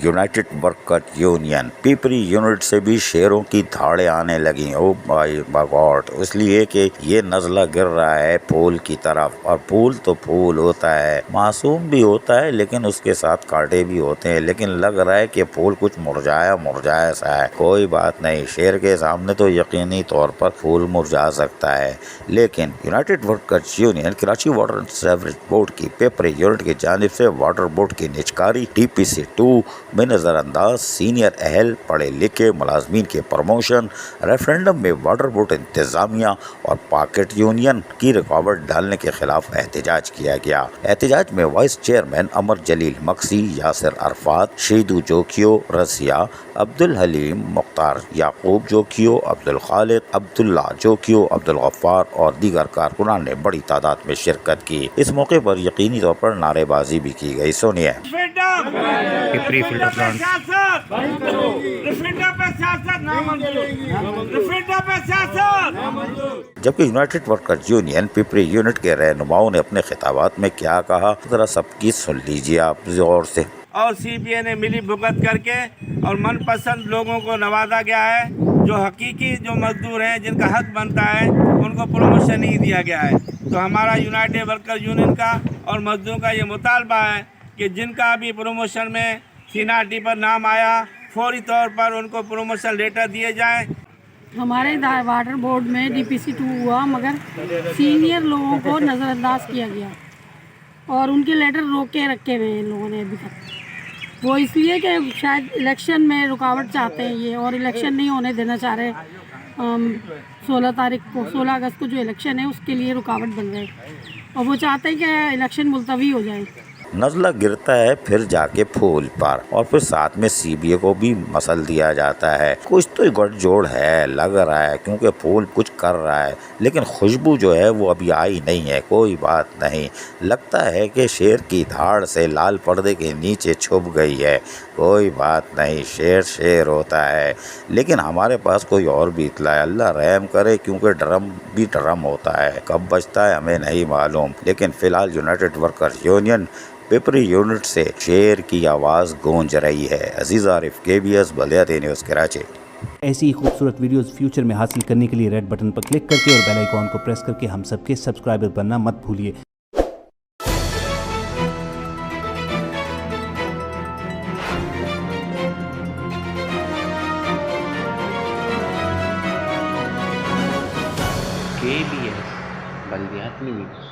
United worker union Pipri unit से भी शेरों की धाड़े आने लगी। ओ भाई गॉड, इसलिए कि ये नज़ला गिर रहा है फूल की तरफ, और फूल तो फूल होता है, मासूम भी होता है लेकिन उसके साथ कांटे भी होते हैं, लेकिन लग रहा है कि फूल कुछ मुरझाया मुरझाया सा है। कोई बात नहीं, शेर के सामने तो यकीनी तौर पर फूल मुरझा सकता है, लेकिन United workers union Karachi water and sewerage board की पिपरी यूनिट की जानिब से वाटर बोर्ड की निजकारी TPC 2 में नजरअंदाज सीनियर अहल पढ़े लिखे मुलाजमीन के प्रमोशन, रेफरेंडम में वाटर बोर्ड इंतजामिया और पॉकेट यूनियन की रुकावट डालने के खिलाफ एहतजाज किया गया। एहतजाज में वाइस चेयरमैन अमर जलील मक्सी, यासिर अरफात, शेदू जोखियो, रसिया, अब्दुल हलीम, मुख्तार याकूब जोखियो, अब्दुल खालिद, अब्दुल्ला जोखियो, अब्दुल गफ्फार और दीगर कारकुनान ने बड़ी तादाद में शिरकत की। इस मौके पर यकीनी तौर पर नारेबाजी भी की गई। सुनिए। जबकि United workers union Pipri unit के रहनुमाओं ने अपने खिताबात में क्या कहा, जरा सबकी सुन लीजिए आप गौर से। और CBA ने मिली भुगत करके और मनपसंद लोगों को नवाजा गया है। जो हकीकी जो मजदूर हैं, जिनका हक बनता है, उनको प्रमोशन नहीं दिया गया है। तो हमारा यूनाइटेड वर्कर यूनियन का और मजदूरों का ये मुतालबा है कि जिनका भी प्रमोशन में सीनाटी पर नाम आया, फौरी तौर पर उनको प्रमोशन लेटर दिए जाएँ। हमारे वाटर बोर्ड में DPC 2 हुआ, मगर सीनियर लोगों को नज़रअंदाज किया गया और उनके लेटर रोक के रखे हुए हैं इन लोगों ने अभी तक। वो इसलिए कि शायद इलेक्शन में रुकावट चाहते हैं ये, और इलेक्शन नहीं होने देना चाह रहे। 16 अगस्त को जो इलेक्शन है उसके लिए रुकावट बन रहे हैं, और वो चाहते हैं कि इलेक्शन मुलतवी हो जाए। नज़ला गिरता है फिर जाके फूल पर, और फिर साथ में CBA को भी मसल दिया जाता है। कुछ तो गठजोड़ है लग रहा है, क्योंकि फूल कुछ कर रहा है लेकिन खुशबू जो है वो अभी आई नहीं है। कोई बात नहीं, लगता है कि शेर की धाड़ से लाल पर्दे के नीचे छुप गई है। कोई बात नहीं, शेर शेर होता है, लेकिन हमारे पास कोई और भी इतला है। अल्लाह रहम करे, क्योंकि ड्रम भी ड्रम होता है, कब बजता है हमें नहीं मालूम। लेकिन फिलहाल United workers union Pipri unit से शेर की आवाज़ गूंज रही है। अजीज़ आरिफ, KBS बलियाती न्यूज़ कराची। ऐसी ही खूबसूरत वीडियोस फ्यूचर में हासिल करने के लिए रेड बटन पर क्लिक करके और बेल आइकॉन को प्रेस करके हम सबके सब्सक्राइबर बनना मत भूलिए। KBS Baliyati news.